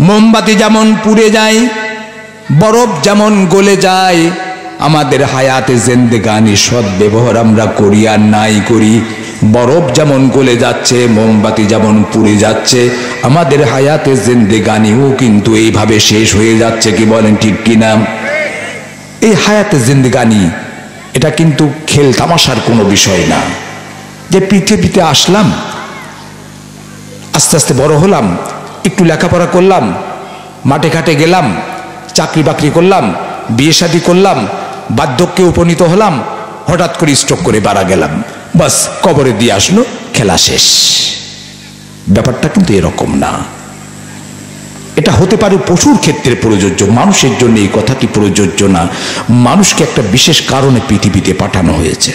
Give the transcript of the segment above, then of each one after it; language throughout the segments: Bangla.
মোমবাতি যেমন পুড়ে যায়, বরফ যেমন গলে যায়, আমাদের হায়াতে জিন্দেগানি সদ্ব্যবহার আমরা করি আর নাই করি। বরফ যেমন গলে যাচ্ছে, মোমবাতি যেমন পুড়ে যাচ্ছে, আমাদের হায়াতে জিন্দেগানিও কিন্তু এইভাবে শেষ হয়ে যাচ্ছে। কি বলেন ঠিক কিনা? এই হায়াতে জিন্দেগানি এটা কিন্তু খেল তামাশার কোনো বিষয় না। যে পৃথিবীতে আসলাম, আস্তে আস্তে বড় হলাম, একটু লেখাপড়া করলাম, মাঠে ঘাটে গেলাম, চাকরি বাকরি করলাম, বিয়ে শাদী করলাম, বার্ধক্যে উপনীত হলাম, হঠাৎ করে স্ট্রোক করে মারা গেলাম, বাস কবরে দিয়ে আসলো, খেলা শেষ। ব্যাপারটা কিন্তু এরকম না। এটা হতে পারে পশুর ক্ষেত্রে প্রযোজ্য, মানুষের জন্য এই কথাটি প্রযোজ্য না। মানুষকে একটা বিশেষ কারণে পৃথিবীতে পাঠানো হয়েছে।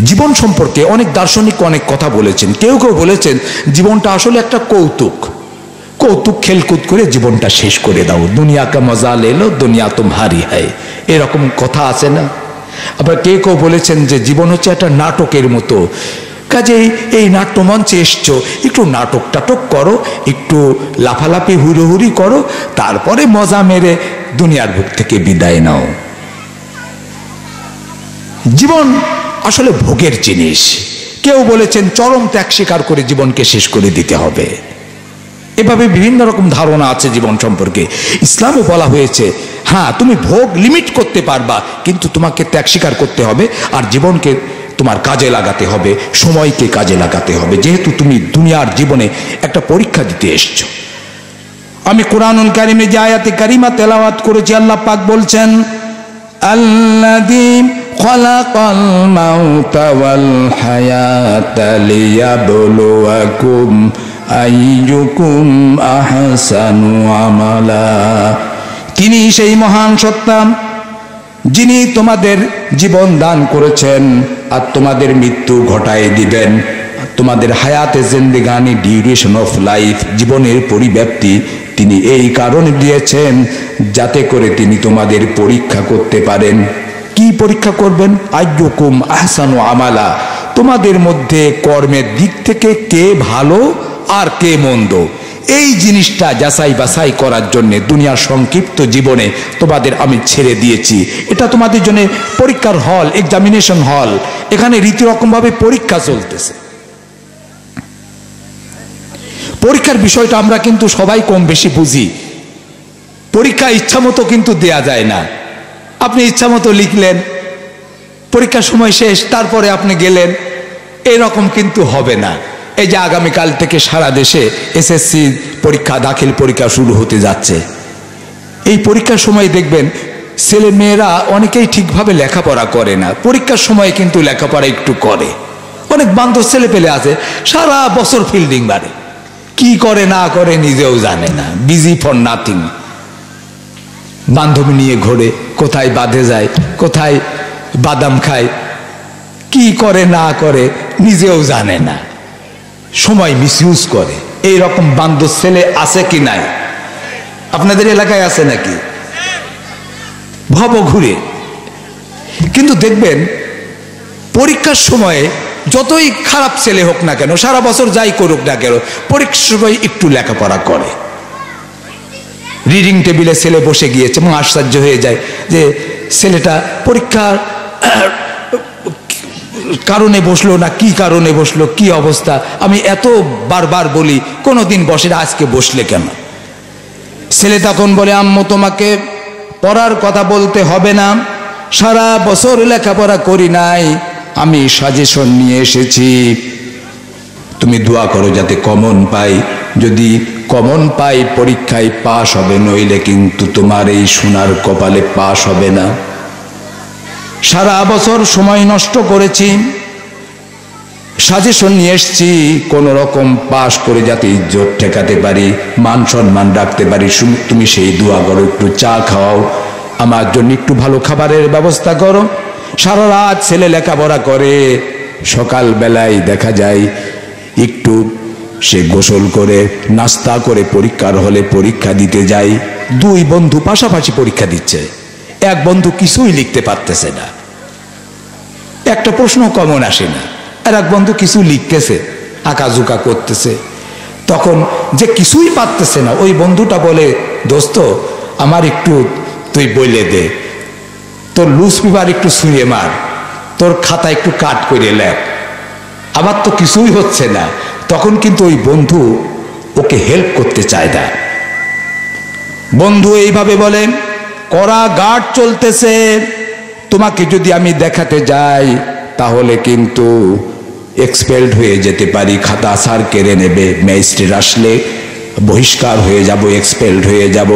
জীবন সম্পর্কে অনেক দার্শনিক অনেক কথা বলেছেন। কেউ কেউ বলেছেন জীবনটা আসলে একটা কৌতুক, কৌতুক খেলকুদ করে জীবনটা শেষ করে দাও, দুনিয়া কা মজা লেলো দুনিয়া তুমহারি হয়, এরকম কথা আছে না? আবার কেউ কেউ বলেছেন যে জীবন হচ্ছে একটা নাটকের মতো, কাজেই এই নাট্যমঞ্চে এসছো, একটু নাটক টাটক করো, একটু লাফালাফি হুড়োহুড়ি করো, তারপরে মজা মেরে দুনিয়ার বুক থেকে বিদায় নাও। জীবন আসলে ভোগের জিনিস। কেউ বলেছেন চরম ত্যাগ স্বীকার করে জীবনকে শেষ করে দিতে হবে। এভাবে বিভিন্ন রকম ধারণা আছে জীবন সম্পর্কে। ইসলামে বলা হয়েছে হ্যাঁ তুমি ভোগ লিমিট করতে পারবা, কিন্তু তোমাকে ত্যাগ স্বীকার করতে হবে আর জীবনকে তোমার কাজে লাগাতে হবে, সময়কে কাজে লাগাতে হবে, যেহেতু তুমি দুনিয়ার জীবনে একটা পরীক্ষা দিতে এসছো। আমি কোরআনুল কারিমে যে আয়াতে কারিমা তেলাওয়াত করেছি, আল্লাহ পাক বলছেন আল্লাযী খালাকাল মাউতা ওয়াল হায়াতা লিয়াবলুয়াকুম আইয়ুকুম আহসানু আমালা। তিনি সেই মহান সত্তা যিনি তোমাদের জীবন দান করেছেন আর তোমাদের মৃত্যু ঘটায় দিবেন। তোমাদের হায়াতে জিন্দেগানি, ডিউরেশন অফ লাইফ, জীবনের পরিব্যাপ্তি তিনি এই কারণে দিয়েছেন যাতে করে তিনি তোমাদের পরীক্ষা করতে পারেন। কি পরীক্ষা করবেন? আইয়ুকুম আহসানু আমালা, তোমাদের মধ্যে কর্মের দিক থেকে কে ভালো আর কে মন্দ, এই জিনিসটা যাচাই বাছাই করার জন্য দুনিয়ার সংক্ষিপ্ত জীবনে তোমাদের আমি ছেড়ে দিয়েছি। এটা তোমাদের জন্য পরীক্ষার হল, এক্সামিনেশন হল। এখানে রীতিরকম ভাবে পরীক্ষা চলতেছে। পরীক্ষার বিষয়টা আমরা কিন্তু সবাই কম বেশি বুঝি। পরীক্ষা ইচ্ছা মতো কিন্তু দেয়া যায় না। আপনি ইচ্ছা মতো লিখলেন, পরীক্ষার সময় শেষ, তারপরে আপনি গেলেন, এরকম কিন্তু হবে না। এই যে আগামীকাল থেকে সারা দেশে এসএসসি পরীক্ষা, দাখিল পরীক্ষা শুরু হতে যাচ্ছে। এই পরীক্ষার সময় দেখবেন ছেলে মেয়েরা অনেকেই ঠিকভাবে লেখাপড়া করে না, পরীক্ষার সময় কিন্তু লেখাপড়া একটু করে। অনেক বান্ধব ছেলে পেলে আছে সারা বছর ফিল্ডিং মারে, কি করে না করে নিজেও জানে না, বিজি ফর নাথিং। বান্ধবী নিয়ে ঘোরে, কোথায় বাঁধে যায়, কোথায় বাদাম খায়, কি করে না করে নিজেও জানে না, সময় মিসইউজ করে। এই রকম বান্ধব ছেলে আছে কি নাই? আপনাদের এলাকায় আছে নাকি? ভব ঘুরে। কিন্তু দেখবেন পরীক্ষার সময়ে যতই খারাপ ছেলে হোক না কেন, সারা বছর যাই করুক না কেন, পরীক্ষার সময় একটু লেখাপড়া করে। রিডিং টেবিলে ছেলে বসে গিয়েছে এবং আশ্চর্য হয়ে যায় যে ছেলেটা পরীক্ষার কারণে বসলো না কি কারণে বসলো, কি অবস্থা। আমি এত বারবার বলি কোনোদিন বসে না, আজকে বসলে কেন? ছেলে তখন বলে আম্মু তোমাকে পড়ার কথা বলতে হবে না, সারা বছর লেখাপড়া করি নাই, আমি সাজেশন নিয়ে এসেছি, তুমি দোয়া করো যাতে কমন পাই, যদি কমন পাই পরীক্ষায় পাশ হবে, নইলে কিন্তু তোমার এই সোনার কপালে পাশ হবে না। সারা বছর সময় নষ্ট করেছি, সাজেশন নিয়ে এসছি, কোন রকম পাশ করে যাতে ইজ্জত ঠেকাতে পারি, মান সম্মান রাখতে পারি, তুমি সেই দোয়া করো, একটু চা খাওয়াও, আমার জন্য একটু ভালো খাবারের ব্যবস্থা করো। সারা রাত ছেলে লেখাপড়া করে, সকাল বেলায় দেখা যায় একটু সে গোসল করে নাস্তা করে পরীক্ষার হলে পরীক্ষা দিতে যায়। দুই বন্ধু পাশাপাশি পরীক্ষা দিচ্ছে, এক বন্ধু কিছুই লিখতে পারতেছে না, একটা প্রশ্ন কমন আসে না, আর এক বন্ধু কিছু লিখতেছে, আঁকাঝুঁকা করতেছে। তখন যে কিছুই পারতেছে না, ওই বন্ধুটা বলে, দোস্ত আমার একটু তুই বলে দে, তোর লুজ পেপার একটু ছুঁয়ে মার, তোর খাতা একটু কাট করে লেখ, আমার তো কিছুই হচ্ছে না। তখন কিন্তু ওই বন্ধু ওকে হেল্প করতে চায় না। বন্ধু এইভাবে বলেন, কড়া গার্ড চলতেছে, তোমাকে যদি আমি দেখাতে যাই তাহলে কিন্তু এক্সপেলড হয়ে যেতে পারি, খাতা স্যার কেড়ে নেবে, ম্যাজিস্ট্রেট আসলে বহিষ্কার হয়ে যাব, এক্সপেলড হয়ে যাব।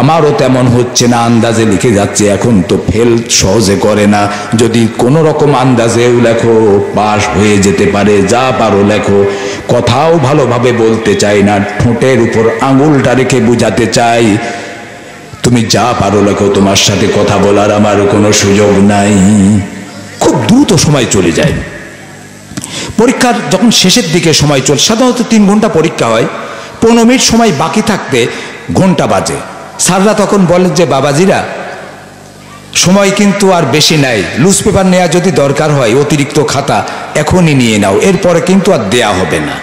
আমারও তেমন হচ্ছে না, আন্দাজে লিখে যাচ্ছে, এখন তো ফেল সহজে করে না, যদি কোনো রকম আন্দাজেও লেখো পাস হয়ে যেতে পারে, যা পারো লেখো। কথাও ভালোভাবে বলতে চাই না, ঠোঁটের উপর আঙুলটা রেখে বুঝাতে চাই, তুমি যা পারো লেখো, তোমার সাথে কথা বলার আমার কোনো সুযোগ নাই। খুব দ্রুত সময় চলে যায়। পরীক্ষার যখন শেষের দিকে সময় চলে, সাধারণত 3 ঘন্টা পরীক্ষা হয়, 15 মিনিট সময় বাকি থাকতে ঘন্টা বাজে। স্যাররা তখন বলেন যে বাবাজিরা সময় কিন্তু আর বেশি নাই, লুজ পেপার নেওয়া যদি দরকার হয় অতিরিক্ত খাতা এখনই নিয়ে নাও, এরপরে কিন্তু আর দেয়া হবে না।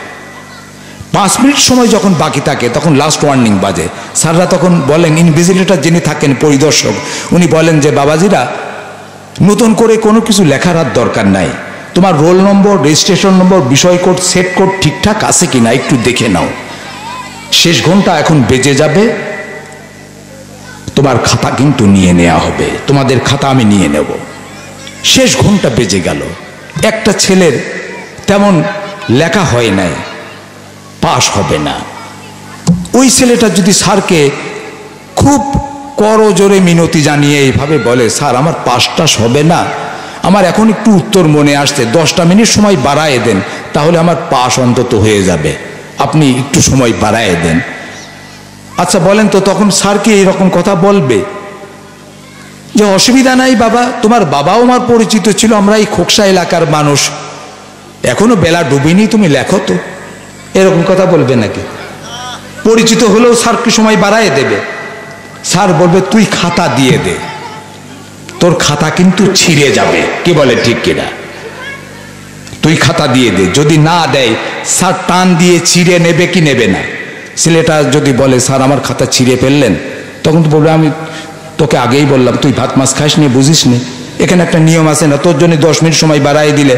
5 মিনিট সময় যখন বাকি থাকে তখন লাস্ট ওয়ার্নিং বাজে। স্যাররা তখন বলেন, ইনভিজিলেটর যিনি থাকেন পরিদর্শক, উনি বলেন যে বাবাজিরা নতুন করে কোনো কিছু লেখার আর দরকার নাই, তোমার রোল নম্বর, রেজিস্ট্রেশন নম্বর, বিষয় কোড, সেট কোড ঠিকঠাক আছে কিনা একটু দেখে নাও। শেষ ঘন্টা এখন বেজে যাবে, তোমার খাতা কিন্তু নিয়ে নেওয়া হবে, তোমাদের খাতা আমি নিয়ে নেব। শেষ ঘন্টা বেজে গেল, একটা ছেলের তেমন লেখা হয় নাই, পাস হবে না। ওই ছেলেটা যদি স্যারকে খুব করজোরে মিনতি জানিয়ে এইভাবে বলে, স্যার আমার পাসটা হবে না, আমার এখন একটু উত্তর মনে আসছে, 10টা মিনিট সময় বাড়ায় দেন, তাহলে আমার পাস অন্তত হয়ে যাবে, আপনি একটু সময় বাড়ায় দেন। আচ্ছা বলেন তো তখন স্যার কি এইরকম কথা বলবে যে অসুবিধা নাই বাবা, তোমার বাবাও আমার পরিচিত ছিল, আমরা এই খোকসা এলাকার মানুষ, এখনো বেলা ডুবিনি, তুমি লেখো তো, এরকম কথা বলবে নাকি? পরিচিত হলেও স্যার কি সময় বাড়ায় দেবে? স্যার বলবে তুই খাতা দিয়ে দে, তোর খাতা কিন্তু ছিঁড়ে যাবে, কি বলে ঠিক কিনা? তুই খাতা দিয়ে দে, যদি না দেয় স্যার টান দিয়ে ছিঁড়ে নেবে কি নেবে না? ছেলেটা যদি বলে স্যার আমার খাতা ছিঁড়ে ফেললেন, তখন তো বলবে আমি তোকে আগেই বললাম তুই ভাত মাছ খাস নি, বুঝিস নি, এখানে একটা নিয়ম আছে না, তোর জন্য 10 মিনিট সময় বাড়াই দিলে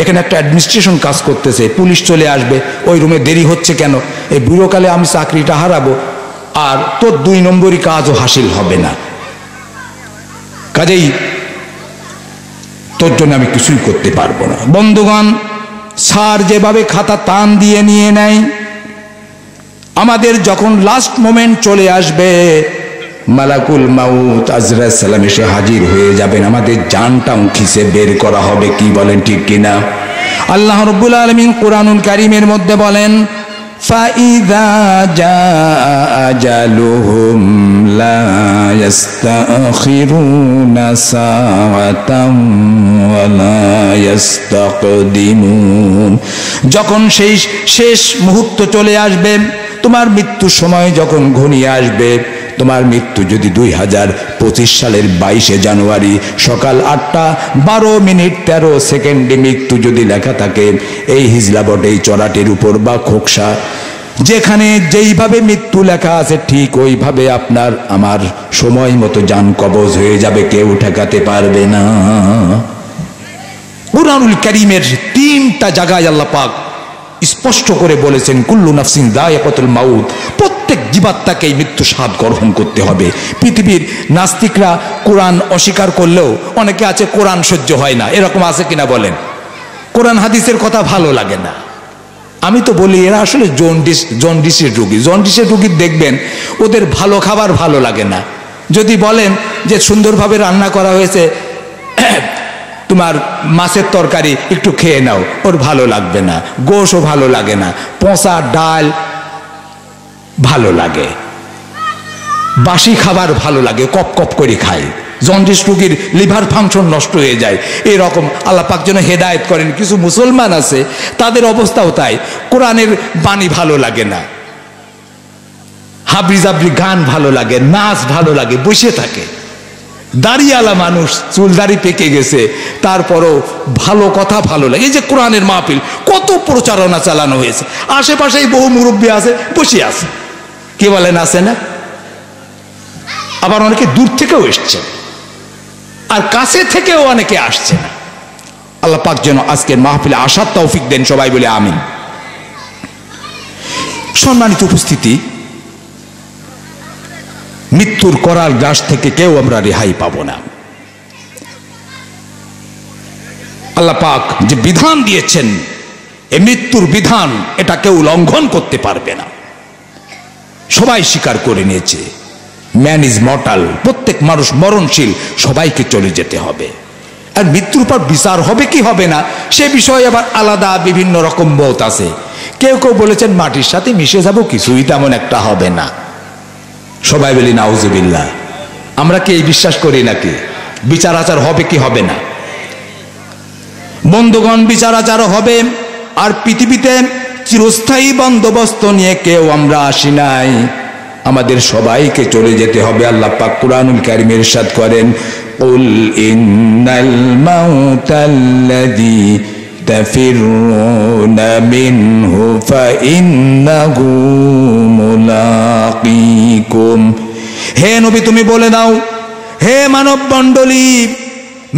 এখানে একটা অ্যাডমিনিস্ট্রেশন কাজ করতেছে, পুলিশ চলে আসবে, ওই রুমে দেরি হচ্ছে কেন, এই বুড়োকালে আমি চাকরিটা হারাবো, আর তোর 2 নম্বরই কাজও হাসিল হবে না, কাজেই তোর জন্য আমি কিছুই করতে পারবো না। বন্ধুগণ, স্যার যেভাবে খাতা টান দিয়ে নিয়ে নেয়, আমাদের যখন লাস্ট মোমেন্ট চলে আসবে, মালাকুল মাউত আজরাইল সালাম এসে হাজির হয়ে যাবেন, আমাদের জানটা খিসে বের করা হবে, কি বলেন ঠিক কিনা? আল্লাহ রাব্বুল আলামিন কুরআনুল কারীমের মধ্যে বলেন, ফাইযা জাআ আজালুহুম লা ইস্তাখিরুনা সাআতাম ওয়া লা ইস্তাকদিমুন। যখন সেই শেষ মুহূর্ত চলে আসবে, তোমার মৃত্যুর সময় যখন ঘনিয়ে আসবে, তোমার মৃত্যু যদি 2025 সালের 22শে জানুয়ারি সকাল 8টা 12 মিনিট 13 সেকেন্ডে মৃত্যু যদি লেখা থাকে এই হিজলাবট, এই চড়াটির উপর বা খোকসা, যেখানে যেইভাবে মৃত্যু লেখা আছে ঠিক ওইভাবে আপনার আমার সময় মতো জান কবজ হয়ে যাবে, কেউ ঠেকাতে পারবে না। কুরআনুল কারীমের 3টা জায়গায় আল্লাহ পাক স্পষ্ট করে বলেছেন, কুল্লু নাফসিন যায়িকাতুল মাউত, প্রত্যেক জীবাত্মাকেই মৃত্যু স্বাদ গ্রহণ করতে হবে। পৃথিবীর নাস্তিকরা কোরআন অস্বীকার করলেও অনেকে আছে কোরআন সহ্য হয় না, এরকম আছে কিনা বলেন? কোরআন হাদিসের কথা ভালো লাগে না। আমি তো বলি এরা আসলে জন্ডিসের রোগী। জন্ডিসের রোগী দেখবেন ওদের ভালো খাবার ভালো লাগে না। যদি বলেন যে সুন্দরভাবে রান্না করা হয়েছে, তোমার মাছের তরকারি একটু খেয়ে নাও, ওর ভালো লাগবে না, গোশও ভালো লাগে না, পচা ডাল ভালো লাগে, বাসি খাবার ভালো লাগে, কপ কপ করে খায়। জন্ডিস রোগীর লিভার ফাংশন নষ্ট হয়ে যায়। এরকম আল্লাহ পাক যেন হেদায়েত করেন। কিছু মুসলমান আছে তাদের অবস্থাও তাই, কোরআনের বাণী ভালো লাগে না, হাবরি জাবরি গান ভালো লাগে, নাচ ভালো লাগে, বসে থাকে। দাড়িওয়ালা মানুষ, চুল দাড়ি পেকে গেছে, তারপরও ভালো কথা ভালো লাগে। এই যে কোরআনের মাহফিল, কত প্রচারণা চালানো হয়েছে, আশেপাশেই বহু মুরব্বী আছে, বসে আছে, কি বলেন, আছে না? আবার অনেকে দূর থেকেও এসছে, আর কাছে থেকেও অনেকে আসছে না। আল্লাহ পাক যেন আজকের মাহফিলে আসার তৌফিক দেন, সবাই বলে আমিন। সম্মানিত উপস্থিতি, মৃত্যুর করাল গ্রাস থেকে কেউ আমরা রেহাই পাবো না। আল্লাহ পাক যে বিধান দিয়েছেন, এই মৃত্যুর বিধান, এটা কেউ লঙ্ঘন করতে পারবে না। সবাই স্বীকার করে নিয়েছে, ম্যান ইজ মর্টাল, প্রত্যেক মানুষ মরণশীল, সবাইকে চলে যেতে হবে। আর মৃত্যুর পর বিচার হবে কি হবে না, সে বিষয়ে আবার আলাদা বিভিন্ন রকম মত আছে। কেউ কেউ বলেছেন মাটির সাথে মিশে যাব, কিছুই তেমন একটা হবে না। সবাই বলি নাউজুবিল্লাহ। আমরা কি এই বিশ্বাস করি নাকি বিচার আচার হবে কি হবে না? বন্ধুগণ, বিচার আচার হবে। আর পৃথিবীতে চিরস্থায়ী বন্দোবস্ত নিয়ে কেউ আমরা আসি নাই, আমাদের সবাইকে চলে যেতে হবে। আল্লাহ পাক কুরআনুল কারীমে ইরশাদ করেন, কুল ইন্নাল মাউতাল্লাযী তাফিরুনা মিনহু ফাইন্নাহু মুলাকীকুম। হে নবী, তুমি বলে দাও, হে মানব মণ্ডলী,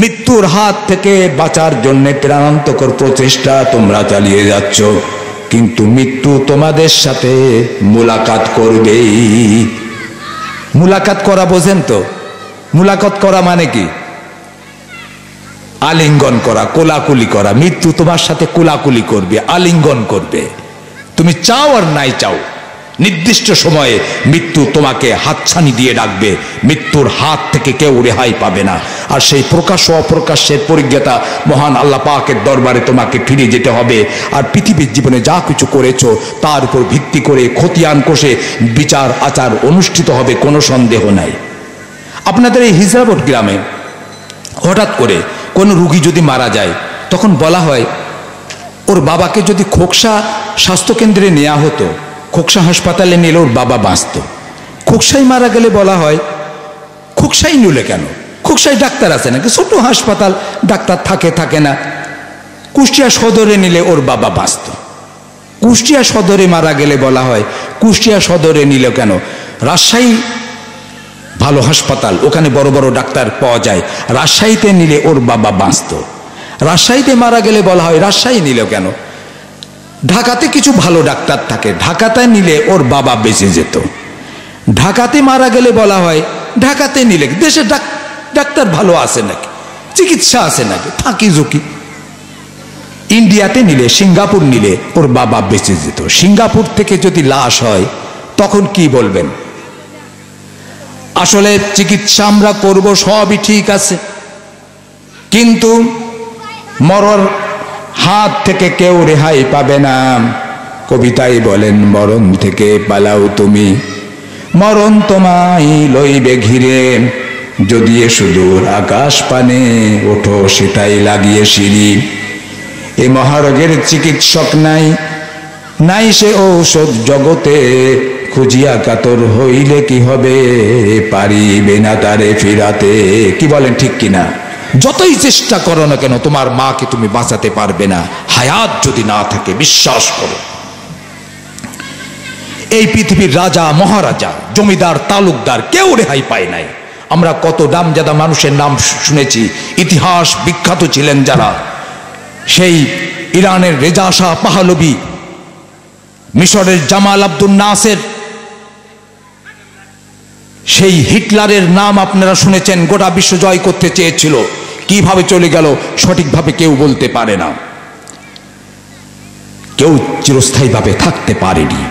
মৃত্যুর হাত থেকে বাঁচার জন্য প্রাণান্তকর প্রচেষ্টা তোমরা চালিয়ে যাচ্ছ, কিন্তু মৃত্যু তোমাদের সাথে মুলাকাত করবেই। মুলাকাত করা বোঝেন তো? মুলাকাত করা মানে কি? আলিঙ্গন করা, কোলাকুলি করা। মৃত্যু তোমার সাথে কোলাকুলি করবে, আলিঙ্গন করবে, তুমি চাও আর নাই চাও। নির্দিষ্ট সময়ে মৃত্যু তোমাকে হাতছানি দিয়ে ডাকবে। মৃত্যুর হাত থেকে কেউ রেহাই পাবে না। আর সেই প্রকাশ্য অপ্রকাশ্যের পরিজ্ঞাতা মহান আল্লাহ পাকের দরবারে তোমাকে ফিরে যেতে হবে। আর পৃথিবীর জীবনে যা কিছু করেছো তার উপর ভিত্তি করে খতিয়ান কষে বিচার আচার অনুষ্ঠিত হবে, কোনো সন্দেহ নাই। আপনাদের এই হিজরাবট গ্রামে হঠাৎ করে কোনো রুগী যদি মারা যায়, তখন বলা হয় ওর বাবাকে যদি খোকসা স্বাস্থ্যকেন্দ্রে নেওয়া হতো, খোকসা হাসপাতালে নিলে ওর বাবা বাঁচত। খোকসাই মারা গেলে বলা হয় খোকসাই নিলে কেন, খোকসাই ডাক্তার আছে নাকি, ছোট হাসপাতাল, ডাক্তার থাকে না। কুষ্টিয়া সদরে নিলে ওর বাবা বাঁচত। কুষ্টিয়া সদরে মারা গেলে বলা হয় কুষ্টিয়া সদরে নিলে কেন, রাজশাহী ভালো হাসপাতাল, ওখানে বড় বড় ডাক্তার পাওয়া যায়, রাজশাহীতে নিলে ওর বাবা বাঁচত। রাজশাহীতে মারা গেলে বলা হয় রাজশাহী নিল কেন, ঢাকাতে কিছু ভালো ডাক্তার থাকে, ঢাকাতে নিলে ওর বাবা বেঁচে যেত। ঢাকাতে মারা গেলে বলা হয় ঢাকাতে নিলে, দেশে ডাক্তার ভালো আছে নাকি, চিকিৎসা আছে নাকি, ফাঁকি ঝুঁকি। ইন্ডিয়াতে নিলে, সিঙ্গাপুর নিলে ওর বাবা বেঁচে যেত। সিঙ্গাপুর থেকে যদি লাশ হয় তখন কি বলবেন? আসলে চিকিৎসা আমরা করব, সবই ঠিক আছে, কিন্তু মরণ হাত থেকে কেউ রেহাই পাবে না। কবিতায় বলেন, মরণ থেকে পালাও তুমি, মরণ তোমায় লইবে ঘিরে, যদি সুদূর আকাশ পানে ওঠো সেটাই লাগিয়ে সিঁড়ি। এ মহারোগের চিকিৎসক নাই, নাই সে ঔষধ জগতে, খুঁজিয়া কাতর হইলে কি হবে, পারিবে না তারে ফিরাতে। কি বলেন, ঠিক কিনা? যতই চেষ্টা করো না কেন তোমার মাকে তুমি বাঁচাতে পারবে না, হায়াত যদি না থাকে, বিশ্বাস করো। এই পৃথিবীর রাজা মহারাজা, জমিদার তালুকদার কেউ রেহাই পায় নাই। আমরা কত নামজাদা মানুষের নাম শুনেছি, ইতিহাস বিখ্যাত ছিলেন যারা, সেই ইরানের রেজা শাহ পাহলভি, মিশরের জামাল আব্দুল নাসের, সেই হিটলারের নাম আপনারা শুনেছেন, গোটা বিশ্ব জয় করতে চেয়েছিল, কিভাবে চলে গেল সঠিকভাবে কেউ বলতে পারে না। কেউ চিরস্থায়ীভাবে থাকতে পারেনি।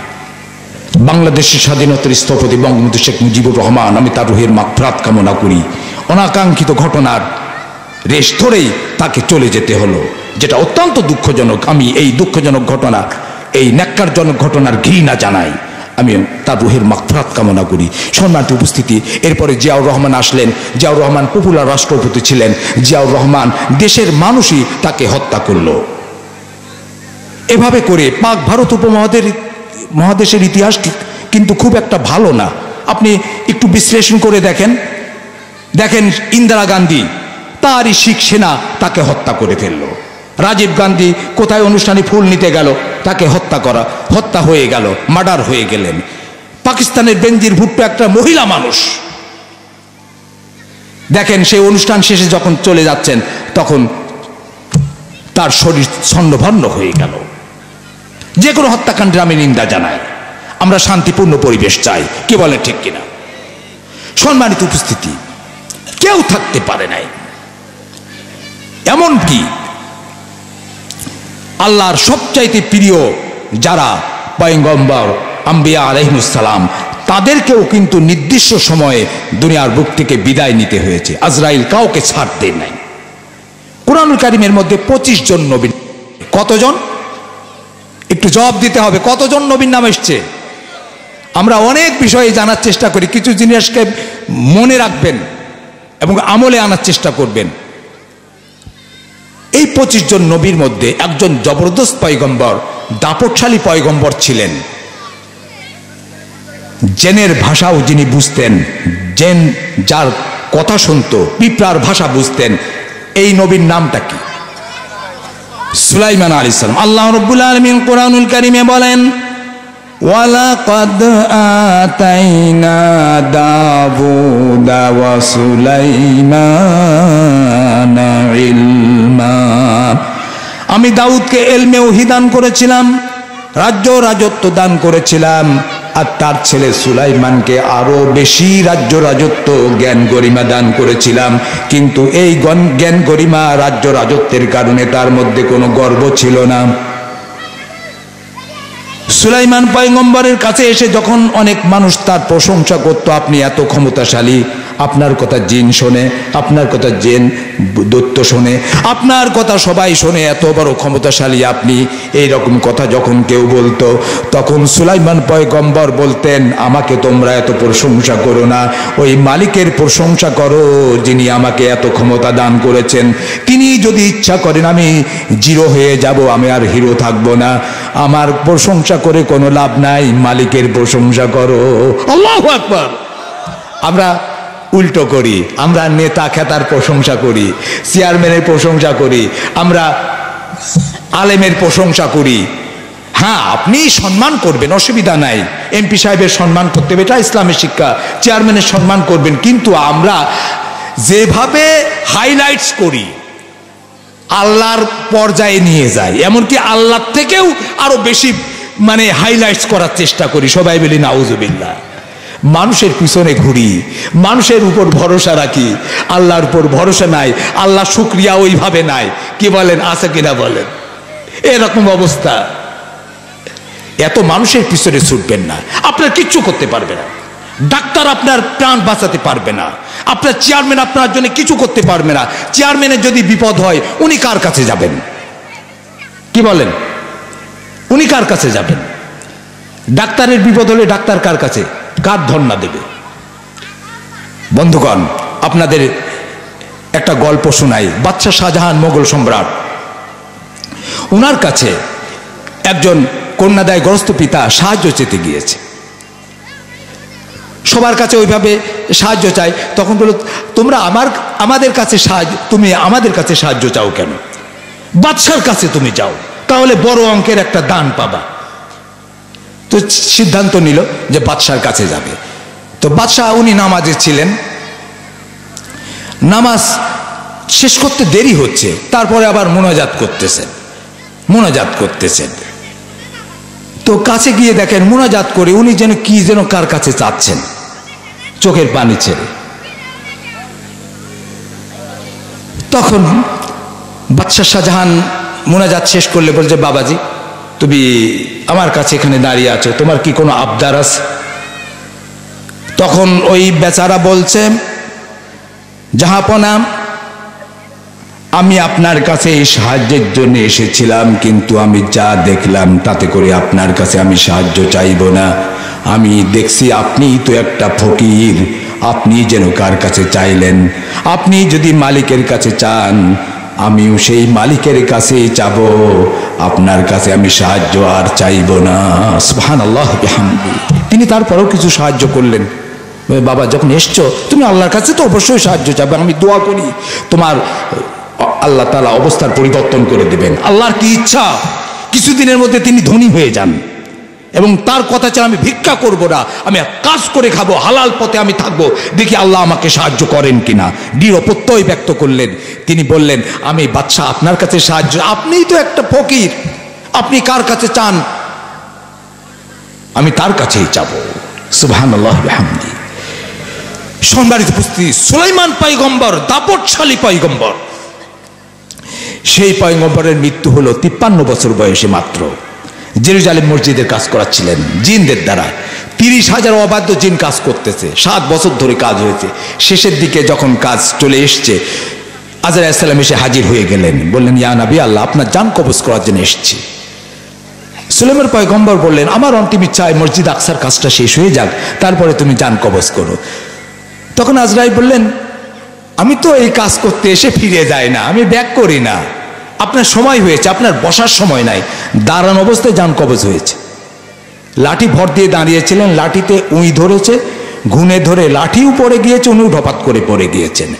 বাংলাদেশের স্বাধীনতার স্থপতি বঙ্গবন্ধু শেখ মুজিবুর রহমান, আমি তার রুহের মাগফিরাত কামনা করি। অনাকাঙ্ক্ষিত ঘটনার রেশ ধরেই তাকে চলে যেতে হলো, যেটা অত্যন্ত দুঃখজনক। আমি এই দুঃখজনক ঘটনা, এই ন্যাক্কারজনক ঘটনার ঘৃণা জানাই, আমি তার রুহের মাগফিরাত কামনা করি। সম্মানিত উপস্থিতি, এরপরে জিয়াউর রহমান আসলেন। জিয়াউর রহমান পপুলার রাষ্ট্রপতি ছিলেন। জিয়াউর রহমান দেশের মানুষই তাকে হত্যা করল। এভাবে করে পাক ভারত উপমহাদেশের ইতিহাস কিন্তু খুব একটা ভালো না। আপনি একটু বিশ্লেষণ করে দেখেন, দেখেন ইন্দিরা গান্ধী, তারই শিখ সেনা তাকে হত্যা করে ফেললো। রাজীব গান্ধী কোথায় অনুষ্ঠানে ফুল নিতে গেল, তাকে হত্যা হয়ে গেল, মার্ডার হয়ে গেলেন। পাকিস্তানের বেনজির ভুট্টো একটা মহিলা মানুষ, দেখেন সেই অনুষ্ঠান শেষে যখন চলে যাচ্ছেন তখন তার শরীর ছন্নভন্ন হয়ে গেল। যে কোনো হত্যাকাণ্ডের আমি নিন্দা জানাই। আমরা শান্তিপূর্ণ পরিবেশ চাই, কি বলে ঠিক কিনা? সম্মানিত উপস্থিতি, কেউ থাকতে পারে নাই, এমনকি আল্লাহর সবচাইতে প্রিয় যারা পয়গম্বর আম্বিয়া আলাইহিস সালাম, তাদেরকেও কিন্তু নির্দিষ্ট সময়ে দুনিয়ার বুক থেকে বিদায় নিতে হয়েছে। আজরাইল কাউকে ছাড় দেয় নাই। কুরআনুল কারীমের মধ্যে 25 জন নবী, কতজন? একটু জবাব দিতে হবে, কতজন নবীর নাম এসছে? আমরা অনেক বিষয়ে জানার চেষ্টা করি, কিছু জিনিসকে মনে রাখবেন এবং আমলে আনার চেষ্টা করবেন। এই 25 জন নবীর মধ্যে একজন জবরদস্ত পয়গম্বর, দাপটশালী পয়গম্বর ছিলেন। জেনের ভাষাও যিনি বুঝতেন, জেন যার কথা শুনতো, পিঁপড়ার ভাষা বুঝতেন। এই নবীর নামটা কি? সুলাইমান আলাইহিস সালাম। আল্লাহ রাব্বুল আলামিন কুরআনুল কারীমে বলেন, ওয়ালাকাদ আতাইনা দাউদা ওয়া সুলাইমানা ইলমা। আমি দাউদকে ইলমে ওহী দান করেছিলাম, রাজত্ব দান করেছিলাম, আর তার ছেলে সুলাইমানকে আরো বেশি রাজত্ব, জ্ঞান গরিমা দান করেছিলাম। কিন্তু এই জ্ঞান গরিমা, রাজত্বের কারণে তার মধ্যে কোনো গর্ব ছিল না। সুলাইমান পয়গম্বরের কাছে এসে যখন অনেক মানুষ তার প্রশংসা করত, আপনি এত ক্ষমতাশালী, আপনার কথা জিন শোনে, আপনার কথা জিন দৈত্য শোনে, আপনার কথা সবাই শোনে, এত বড় ক্ষমতাশালী আপনি, এই রকম কথা যখন কেউ বলতো, তখন সুলাইমান পয়গম্বর বলতেন, আমাকে তোমরা এত প্রশংসা করো না, ওই মালিকের প্রশংসা করো যিনি আমাকে এত ক্ষমতা দান করেছেন। তিনি যদি ইচ্ছা করেন আমি জিরো হয়ে যাব, আমি আর হিরো থাকবো না। আমার প্রশংসা করে কোনো লাভ নাই, মালিকের প্রশংসা করো। আল্লাহু আকবার। আমরা উল্টো করি, আমরা নেতা খেতার প্রশংসা করি, চেয়ারম্যানের প্রশংসা করি, আমরা আলেমের প্রশংসা করি। হ্যাঁ, আপনি সম্মান করবেন, অসুবিধা নাই, এমপি সাহেবের সম্মান করতে হবে, এটা ইসলামের শিক্ষা, চেয়ারম্যানের সম্মান করবেন। কিন্তু আমরা যেভাবে হাইলাইটস করি, আল্লাহর পর্যায়ে নিয়ে যাই, এমনকি আল্লাহর থেকেও আরো বেশি হাইলাইটস করার চেষ্টা করি, সবাই বলি নাউজুবিল্লাহ। মানুষের পিছনে ঘুরি, মানুষের উপর ভরসা রাখি, আল্লাহর উপর ভরসা নাই, আল্লাহ শুকরিয়া ওইভাবে নাই। কি বলেন, আছে কিনা বলেন? এরকম অবস্থা। এত মানুষের পিছনে ছুটবেন না, আপনার কিচ্ছু করতে পারবে না। ডাক্তার আপনার প্রাণ বাঁচাতে পারবে না, আপনার চেয়ারম্যান আপনার জন্য কিছু করতে পারবে না। চেয়ারম্যানের যদি বিপদ হয়, উনি কার কাছে যাবেন? কি বলেন, উনি কার কাছে যাবেন? ডাক্তারের বিপদ হলে ডাক্তার কার কাছে, কার ধর্ণা দেবে? বন্ধুগণ, আপনাদের একটা গল্প শোনাই। বাদশাহ শাহজাহান, মোগল সম্রাট, ওনার কাছে একজন কন্যাদায়গ্রস্ত পিতা সাহায্য চেতে গিয়েছে। সবার কাছে ওইভাবে সাহায্য চাই, তখন বলল, তোমরা আমাদের কাছে তুমি আমাদের কাছে সাহায্য চাও কেন? বাদশার কাছে তুমি যাও, তাহলে বড় অঙ্কের একটা দান পাবা। তো সিদ্ধান্ত নিল যে বাদশার কাছে যাবে। তো বাদশাহ, উনি নামাজে ছিলেন, নামাজ শেষ করতে দেরি হচ্ছে, তারপরে আবার মোনাজাত করতেছেন। তো কাছে গিয়ে দেখেন মোনাজাত করে উনি যেন কি যেন কার কাছে চাচ্ছেন, চোখের পানি ছেড়ে। তখন বাদশাহ শাহজাহান মোনাজাত শেষ করলে বলছে, বাবাজি, তুমি আমার কাছে এখানে দাঁড়িয়ে আছো, তোমার কি কোনো আবদার আছে? তখন ওই বেচারা বলছে, জাহাপনা, আমি আপনার কাছে এই সাহায্যের জন্য এসেছিলাম, কিন্তু আমি যা দেখলাম তাতে করে আপনার কাছে আমি সাহায্য চাইব না। আমি দেখছি আপনি তো একটা ফকির, আপনি যেন কার কাছে চাইলেন। আপনি যদি মালিকের কাছে চান, আমিও সেই মালিকের কাছেই চাব, আপনার কাছে আমি সাহায্য আর চাইব না। সুবহানাল্লাহ বিহামদি। তিনি তারপরেও কিছু সাহায্য করলেন। বাবা যখন এসছো তুমি আল্লাহর কাছে তো অবশ্যই সাহায্য চাবে, আমি দোয়া করি তোমার আল্লাহ তাআলা অবস্থার পরিবর্তন করে দেবেন। আল্লাহর কি ইচ্ছা কিছুদিনের মধ্যে তিনি ধনী হয়ে যান, এবং তার কথা চাই আমি ভিক্ষা করব না, আমি কাজ করে খাবো, হালাল পথে আমি থাকবো, দেখি আল্লাহ আমাকে সাহায্য করেন কিনা। দৃঢ় প্রত্যয় ব্যক্ত করলেন। তিনি বললেন, আমি বাদশাহ আপনার কাছে সাহায্য, আপনিই তো একটা ফকির, আপনি কার কাছে চান, আমি তার কাছেই চাবো। সুবহানাল্লাহ ওয়া বিহামদি। সম্মানিত উপস্থিতি, সুলাইমান পয়গম্বর দাপটশালী পয়গম্বর। সেই পয়গম্বরের মৃত্যু হলো 53 বছর বয়সে মাত্র। জেরুজালেম মসজিদের কাজ করাচ্ছিলেন জিনদের দ্বারা। 30,000 অবাধ্য জিন কাজ করতেছে, 7 বছর ধরে কাজ হয়েছে। শেষের দিকে যখন কাজ চলে এসছে, আজরাইল আলাইহিস সালাম এসে হাজির হয়ে গেলেন, বললেন, ইয়া নবী আল্লাহ, আপনার জান কবজ করার জন্য এসেছি। সুলাইমান পয়গম্বর বললেন, আমার অন্তিম ইচ্ছা মসজিদ আকসার কাজটা শেষ হয়ে যাক, তারপরে তুমি জান কবজ করো। তখন আজরাইল বললেন, আমি তো এই কাজ করতে এসে ফিরে যাই না, আমি ব্যাক করি না, আপনার সময় হয়েছে, আপনার বসার সময় নাই। দাঁড়ানো অবস্থায় জান কবজ হয়েছে। লাঠি ভর দিয়ে দাঁড়িয়েছিলেন, লাঠিতে উই ধরেছে, ঘুনে ধরে লাঠিও পড়ে গিয়েছে, উনিও ঢপাত করে পড়ে গিয়েছেন।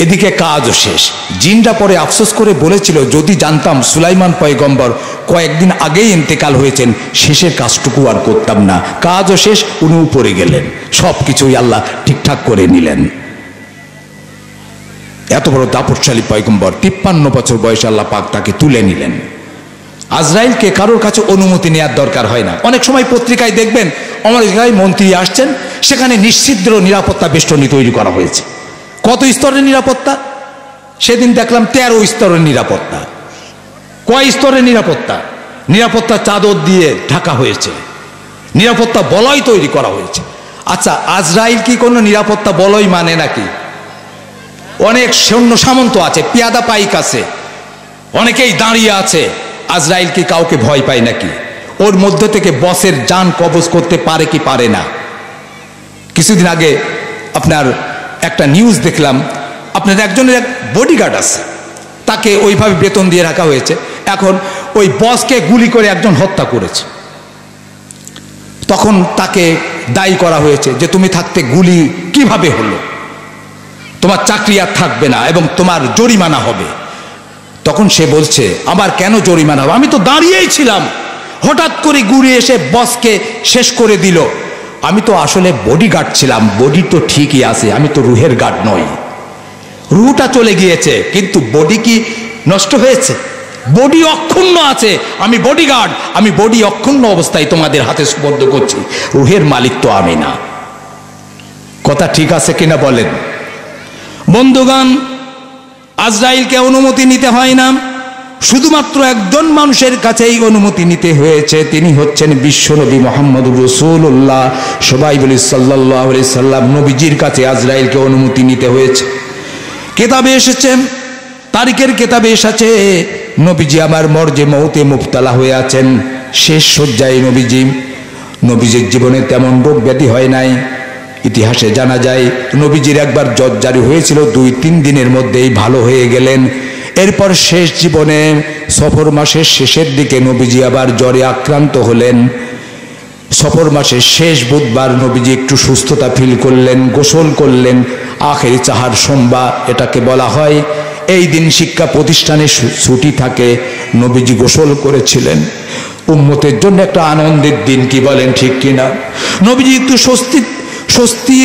এদিকে কাজও শেষ। জিনরা পরে আফসোস করে বলেছিল, যদি জানতাম সুলাইমান পয়গম্বর কয়েকদিন আগেই ইন্তেকাল হয়েছেন, শেষের কাজটুকু আর করতাম না। কাজও শেষ, উনিও পড়ে গেলেন, সব কিছুই আল্লাহ ঠিকঠাক করে নিলেন। এত বড় দাপটশালী পয়গম্বর, 53 বছর বয়সে আল্লাহ পাক তাকে তুলে নিলেন। আজরাইলকে কারোর কাছে অনুমতি নেওয়ার দরকার হয় না। অনেক সময় পত্রিকায় দেখবেন আমার জায়গায় মন্ত্রী আসছেন, সেখানে নিশ্চিদ্র নিরাপত্তা বেষ্টনী তৈরি করা হয়েছে। কত স্তরের নিরাপত্তা? সেদিন দেখলাম 13 স্তরের নিরাপত্তা। কয় স্তরের নিরাপত্তা? নিরাপত্তা চাদর দিয়ে ঢাকা হয়েছে, নিরাপত্তা বলয় তৈরি করা হয়েছে। আচ্ছা, আজরাইল কি কোনো নিরাপত্তা বলয় মানে নাকি? অনেক সৈন্য সামন্ত আছে, পেয়াদা পাইক আছে, অনেকেই দাঁড়িয়ে আছে। আজরাইল কি কাউকে ভয় পায় নাকি? ওর মধ্য থেকে বসের জান কবজ করতে পারে কি পারে না? কিছুদিন আগে আপনার একটা নিউজ দেখলাম, আপনার একজনের এক বডিগার্ড আছে, তাকে ওইভাবে বেতন দিয়ে রাখা হয়েছে। এখন ওই বসকে গুলি করে একজন হত্যা করেছে। তখন তাকে দায়ী করা হয়েছে যে তুমি থাকতে গুলি কিভাবে হলো, তোমার চাকরি আর থাকবে না এবং তোমার জরিমানা হবে। তখন সে বলছে, আমার কেন জরিমানা হবে, আমি তো দাঁড়িয়েই ছিলাম, হঠাৎ করে গুলি এসে বসকে শেষ করে দিল। আমি তো আসলে বডিগার্ড ছিলাম, বডি তো ঠিকই আছে, আমি তো রুহের গার্ড নই। রুহটা চলে গিয়েছে, কিন্তু বডি কি নষ্ট হয়েছে? বডি অক্ষুণ্ণ আছে, আমি বডিগার্ড, আমি বডি অক্ষুণ্ণ অবস্থায় তোমাদের হাতে সুপর্দ করছি, রুহের মালিক তো আমি না। কথা ঠিক আছে কিনা বলেন বন্ধুগণ? আজরাইলকে অনুমতি নিতে হয় না, শুধুমাত্র একজন মানুষের কাছেই অনুমতি নিতে হয়েছে, তিনি হচ্ছেন বিশ্বনবী মুহাম্মদুর রাসূলুল্লাহ। সবাই বলি সাল্লাল্লাহু আলাইহি সাল্লাম। নবীজির কাছে আজরাইলকে অনুমতি নিতে হয়েছে। কিতাবে এসেছে, তারিখের কিতাবে এসেছে, নবীজি আমার মরজে মউতে মুবতালা হয়ে আছেন, শেষ শয্যায় নবীজি। নবীজির জীবনে তেমন রোগ ব্যাধি হয় নাই। ইতিহাসে জানা যায় নবীজির একবার জ্বর জারি হয়েছিল, 2-3 দিনের মধ্যেই ভালো হয়ে গেলেন। এরপর শেষ জীবনে সফর মাসের শেষের দিকে নবীজি আবার জ্বরে আক্রান্ত হলেন। সফর মাসের শেষ বুধবার নবীজি একটু সুস্থতা ফিল করলেন, গোসল করলেন। আখেরি চাহার সোমবার এটাকে বলা হয়। এই দিন শিক্ষা প্রতিষ্ঠানে ছুটি থাকে, নবীজি গোসল করেছিলেন। উম্মতের জন্য একটা আনন্দের দিন, কি বলেন ঠিক কিনা? নবীজি একটু স্বস্তি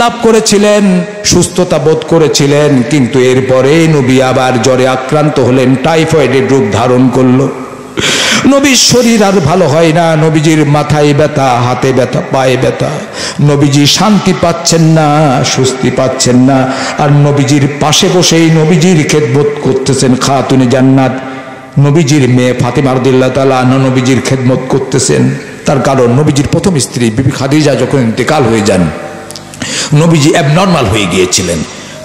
লাভ করেছিলেন, সুস্থতা বোধ করেছিলেন, কিন্তু এরপরে নবী আবার জ্বরে আক্রান্ত হলেন, টাইফয়েডের রূপ ধারণ করলো। নবীর শরীর আর ভালো হয় না, নবীজির মাথায় ব্যথা, হাতে ব্যথা, পায়ে ব্যথা, নবীজি শান্তি পাচ্ছেন না, স্বস্তি পাচ্ছেন না। আর নবীজির পাশে বসেই নবীজির খেদমত করতেছেন খাতুনে জান্নাত, নবীজির মেয়ে ফাতেমা রাদিয়াল্লাহু তাআলা আনহা নবীজির খেদমত করতেছেন। তার কারণ নবীজির প্রথম স্ত্রী বিবি খাদিজা যখন ইন্তেকাল হয়ে যান, নবীজি অ্যাবনর্মাল হয়ে গিয়েছিলেন।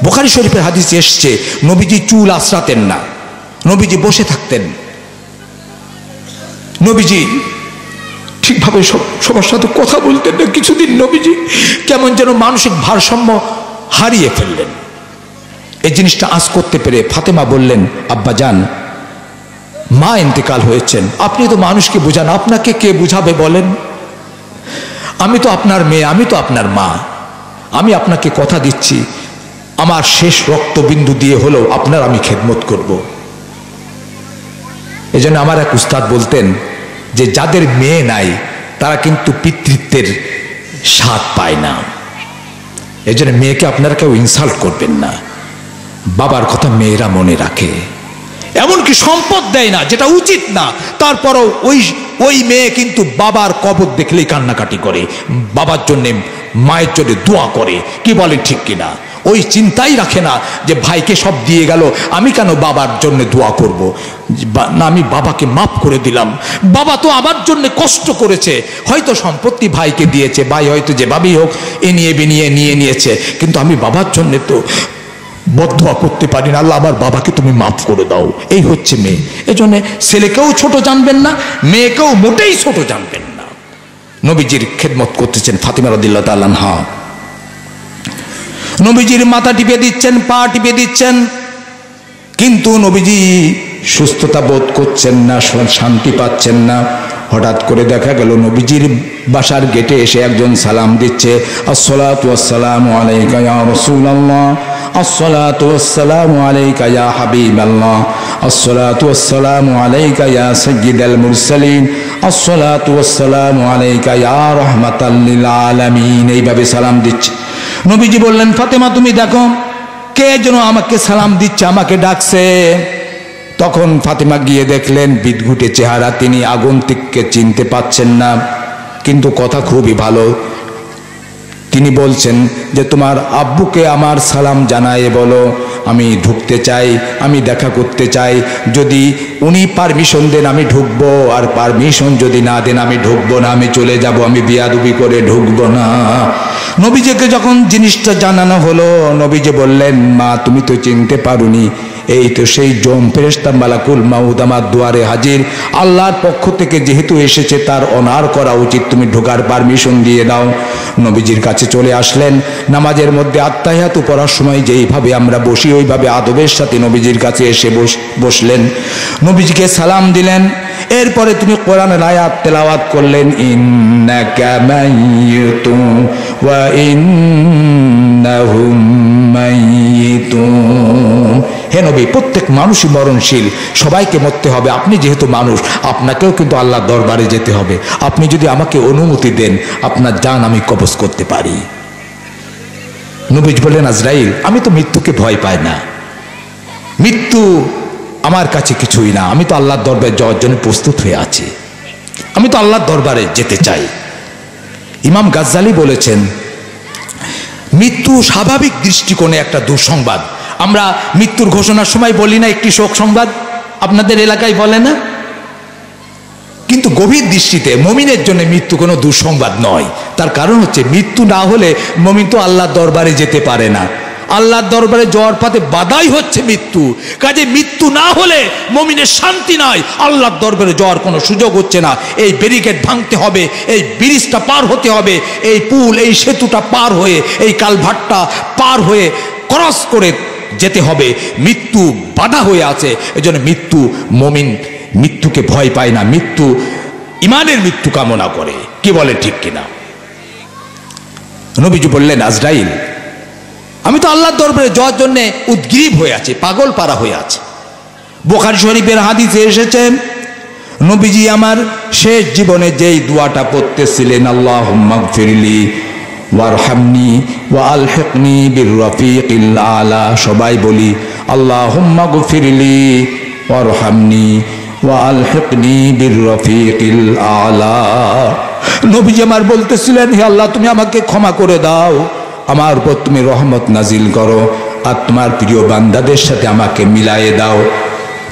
বুখারী শরীফের হাদিসে এসছে, নবীজি চুল আঁচড়াতেন না, নবীজি বসে থাকতেন। নবীজি ঠিকভাবে সবার সাথে কথা বলতেন না। কিছুদিন নবীজি কেমন যেন মানসিক ভারসাম্য হারিয়ে ফেললেন। এই জিনিসটা আঁচ করতে পেরে ফাতেমা বললেন, আব্বা যান, মা ইন্তেকাল হয়েছেন, আপনি তো মানুষকে বোঝান, আপনাকে কে বুঝাবে বলেন? আমি তো আপনার মেয়ে, আমি তো আপনার মা, আমি আপনাকে কথা দিচ্ছি আমার শেষ রক্তবিন্দু দিয়ে হলেও আপনার আমি খেদমত করব। এজন্য আমার এক উস্তাদ বলতেন যে যাদের মেয়ে নাই তারা কিন্তু পিতৃত্বের স্বাদ পায় না। এজন্য মেয়েকে আপনারা কেউ ইনসাল্ট করবেন না। বাবার কথা মেয়েরা মনে রাখে, এমনকি সম্পদ দেয় না যেটা উচিত না, তারপরও ওই মেয়ে কিন্তু বাবার কবর দেখলেই কান্নাকাটি করে, বাবার জন্যে মায়ের জন্য দোয়া করে। কি বলেন ঠিক কিনা? ওই চিন্তাই রাখে না যে ভাইকে সব দিয়ে গেল, আমি কেন বাবার জন্য দোয়া করব না, আমি বাবাকে মাফ করে দিলাম, বাবা তো আমার জন্য কষ্ট করেছে, হয়তো সম্পত্তি ভাইকে দিয়েছে, ভাই হয়তো যেভাবেই হোক এ নিয়ে বিনিয়ে নিয়ে নিয়েছে, কিন্তু আমি বাবার জন্য তো বদদোয়া করতে পারি না, আল্লাহ আমার বাবাকে তুমি মাফ করে দাও। এই হচ্ছে মেয়ে। এজন্য ছেলেকেও ছোট জানবেন না, মেয়েকেও মোটেই ছোট জানবেন না। নবীজির খেদমত করতেছেন ফাতিমা রাদিয়াল্লাহু তাআলা আনহা, নবীজির মাথা টিপে দিচ্ছেন, পা টিপে দিচ্ছেন, কিন্তু নবীজি সুস্থতা বোধ করছেন না, শান্তি পাচ্ছেন না। হঠাৎ করে দেখা গেল নবীজির বাসার গেটে এসে একজন সালাম দিচ্ছে, আসসালাতু ওয়াসসালামু আলাইকা ইয়া রাসূলুল্লাহ, আসসালাতু ওয়াসসালামু আলাইকা ইয়া হাবিবাল্লাহ, আসসালাতু ওয়াসসালামু আলাইকা ইয়া সাইয়্যিদাল মুরসালিন, আসসালাতু ওয়াসসালামু আলাইকা ইয়া রাহমাতাল লিল আলামিন। এইভাবে সালাম দিচ্ছে। নবীজি বললেন, ফাতেমা তুমি দেখো কে যেন আমাকে সালাম দিচ্ছে, আমাকে ডাকছে। তখন ফাতেমা গিয়ে দেখলেন বিদঘুটে চেহারা, তিনি আগন্তুককে চিনতে পাচ্ছেন না, কিন্তু কথা খুবই ভালো। তিনি বলছেন যে তোমার আব্বুকে আমার সালাম জানায় বলো, আমি ঢুকতে চাই, আমি দেখা করতে চাই, যদি উনি পারমিশন দেন আমি ঢুকবো, আর পারমিশন যদি না দেন আমি ঢুকবো না, আমি চলে যাব, আমি বিয়াদবি করে ঢুকবো না। নবীজিকে যখন জিনিসটা জানানো হলো, নবীজি বললেন, মা তুমি তো চিনতে পারোনি, এই তো সেই জম ফেরেশতা মালাকুল মাউত আমার দুয়ারে হাজির, আল্লাহর পক্ষ থেকে যেহেতু এসেছে তার অনার করা উচিত, তুমি ঢোকার পারমিশন দিয়ে দাও। নবীজির কাছে চলে আসলেন, নামাজের মধ্যে আত্তাহিয়াতু পড়ার সময় যেইভাবে আমরা বসি ওইভাবে আদবের সাথে নবীজির কাছে এসে বসলেন, নবীজিকে সালাম দিলেন। এরপরে তুমি কোরআনের আয়াত তেলাওয়াত করলেন, ইন্নাকা মাইয়িতুন ওয়া ইন্নাহুম মাইয়িতুন। হে নবী, প্রত্যেক মানুষই মরণশীল, সবাইকে মরতে হবে। আপনি যেহেতু মানুষ, আপনাকেও কিন্তু আল্লাহর দরবারে যেতে হবে। আপনি যদি আমাকে অনুমতি দেন আপনার জান আমি কবজ করতে পারি। নবীজি বললেন, আজরাইল আমি তো মৃত্যুকে ভয় পাই না, মৃত্যু আমার কাছে কিছুই না, আমি তো আল্লাহর দরবারে যাওয়ার জন্য প্রস্তুত হয়ে আছি, আমি তো আল্লাহর দরবারে যেতে চাই। ইমাম গাজ্জালি বলেছেন, মৃত্যু স্বাভাবিক দৃষ্টিকোণে একটা দুঃসংবাদ। আমরা মৃত্যুর ঘোষণার সময় বলি না একটি শোক সংবাদ, আপনাদের এলাকায় বলে না? কিন্তু গভীর দৃষ্টিতে মুমিনের জন্য মৃত্যু কোনো দুঃসংবাদ নয়। তার কারণ হচ্ছে মৃত্যু না হলে মুমিন তো আল্লাহর দরবারে যেতে পারে না, আল্লাহর দরবারে যাওয়ার পথে বাধাই হচ্ছে মৃত্যু। কাজে মৃত্যু না হলে মুমিনের শান্তি নাই, আল্লাহর দরবারে যাওয়ার কোনো সুযোগ হচ্ছে না। এই ব্যারিকেড ভাঙতে হবে, এই ব্রিজটা পার হতে হবে, এই পুল এই সেতুটা পার হয়ে, এই কালভার্টটা পার হয়ে ক্রস করে যেতে হবে। মৃত্যু বাধা হয়ে আছে, এজন্য মৃত্যু, মুমিন মৃত্যুকে ভয় পায় না, মৃত্যু ইমানের মৃত্যু কামনা করে। কি বলে ঠিক কিনা? নবীজি বললেন, আজরাইল আমি তো আল্লাহর দরবারে যাওয়ার জন্য উদ্গ্রীব হয়ে আছি, পাগল পারা হয়ে আছে। বুখারী শরীফের হাদিসে এসেছে, নবীজি আমার শেষ জীবনে যেই দোয়াটা পড়তেছিলেন, আল্লাহুম্মা গফিরলি ওয়ারহামনি ওয়া আলহিকনি বির রাফিকিল আলা। সবাই বলি, আল্লাহুম্মা গফিরলি ওয়ারহামনি ওয়া আলহিকনি বির রাফিকিল আলা। নবীজি আমার বলতেছিলেন, হে আল্লাহ তুমি আমাকে ক্ষমা করে দাও, আমার উপর তুমি রহমত নাজিল করো, আর তোমার প্রিয় বান্দাদের সাথে আমাকে মিলায়ে দাও,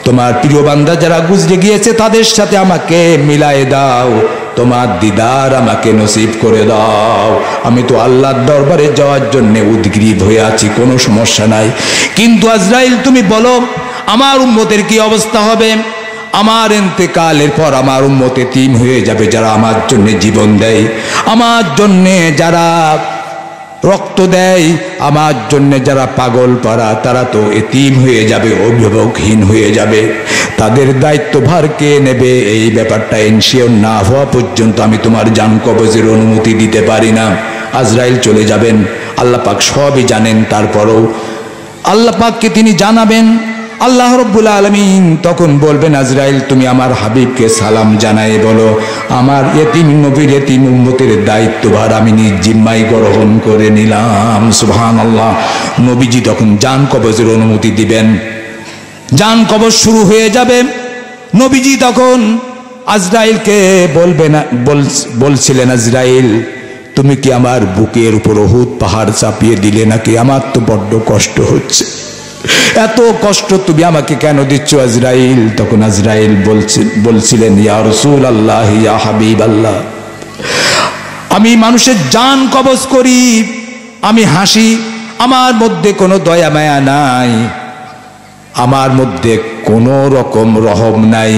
তোমার প্রিয় বান্দা যারা গুজরে গিয়েছে তাদের সাথে আমাকে মিলায়ে দাও, তোমার দিদার আমাকে নসিব করে দাও। আমি তো আল্লাহর দরবারে যাওয়ার জন্য উদ্গ্রীব হয়ে আছি, কোনো সমস্যা নাই। কিন্তু আজরাইল তুমি বলো আমার উম্মতের কি অবস্থা হবে? আমার ইন্তেকালের পর আমার উম্মত এতিম হয়ে যাবে, যারা আমার জন্য জীবন দেয়, আমার জন্য যারা রক্ত দেয় আমার জন্য, যারা পাগল পাড়া তারা তো এতিম হয়ে যাবে, অভিভাবকহীন হয়ে যাবে, তাদের দায়িত্বভার কে নেবে? এই ব্যাপারটা এনশিওর না হওয়া পর্যন্ত আমি তোমার জান কবজের অনুমতি দিতে পারি না। আজরাইল চলে যাবেন, আল্লাহ পাক সবই জানেন, তারপরও আল্লাহ পাককে তিনি জানাবেন। আল্লাহ রব্বুল আলামিন তখন বলবেন, আজরাইল তুমি আমার হাবিবকে সালাম জানাই বলো, আমার এতিম নবীর এতিম উম্মতের দায়িত্বভার আমি নিজ জিম্মায় গ্রহণ করে নিলাম। সুবহানাল্লাহ। নবীজি তখন জান কবজের অনুমতি দিবেন, জান কবজ শুরু হয়ে যাবে। নবীজি তখন আজরাইলকে বলবেন, বলছিলেন, আজরাইল তুমি কি আমার বুকের উপর উহুদ পাহাড় চাপিয়ে দিলে নাকি? আমার তো বড্ড কষ্ট হচ্ছে, এত কষ্ট তুমি আমাকে কেন দিচ্ছ আজরাইল? তখন আজরাইল বলছিলেন, ইয়া রাসূলুল্লাহ, ইয়া হাবিবাল্লাহ, আমি মানুষের জান কবজ করি, আমি হাসি, আমার মধ্যে কোনো দয়া মায়া নাই, আমার মধ্যে কোনো রকম রহম নাই।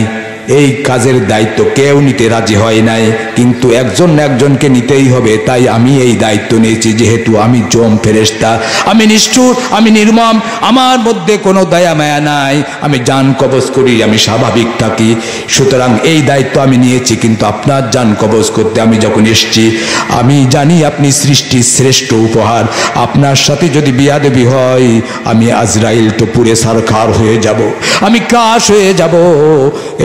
এই কাজের দায়িত্ব কেউ নিতে রাজি হয় নাই, কিন্তু একজন না একজনকে নিতেই হবে, তাই আমি এই দায়িত্ব নিয়েছি। যেহেতু আমি জম ফেরেশতা, আমি নিষ্ঠুর, আমি নির্মম, আমার মধ্যে কোনো দয়া মায়া নাই, আমি জান কবজ করি, আমি স্বাভাবিক থাকি, সুতরাং এই দায়িত্ব আমি নিয়েছি। কিন্তু আপনার জান কবজ করতে আমি যখন এসেছি, আমি জানি আপনি সৃষ্টির শ্রেষ্ঠ উপহার, আপনার সাথে যদি বিয়াদবি হয় আমি আজরাইল তো পুরে সারখার হয়ে যাব, আমি ক্রাশ হয়ে যাব।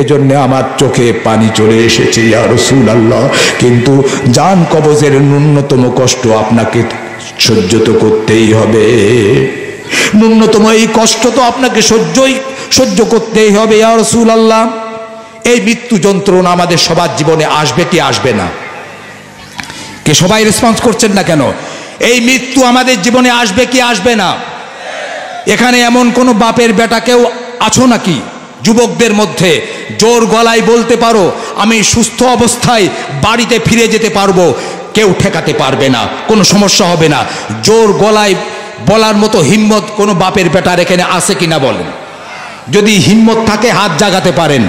এজন্য আমার চোখে পানি চলে এসেছে ইয়া রাসূলুল্লাহ, কিন্তু জান কবজের ন্যূনতম কষ্ট আপনাকে সহ্য তো করতেই হবে, ন্যূনতম এই কষ্ট তো আপনাকে সহ্য করতেই হবে ইয়া রাসূলুল্লাহ। এই মৃত্যু যন্ত্রণা আমাদের সবার জীবনে আসবে কি আসবে না? কে সবাই রেসপন্স করছেন না কেন? এই মৃত্যু আমাদের জীবনে আসবে কি আসবে না? এখানে এমন কোন বাপের বেটা কেউ আছো নাকি যুবকদের মধ্যে জোর গলায় বলতে পারো আমি সুস্থ অবস্থায় বাড়িতে ফিরে যেতে পারবো? কেউ ঠেকাতে পারবে না, কোনো সমস্যা হবে না। জোর গলায় বলার মতো হিম্মত কোনো বাপের বেটার এখানে আছে কিনা বলেন? যদি হিম্মত থাকে হাত জাগাতে পারেন।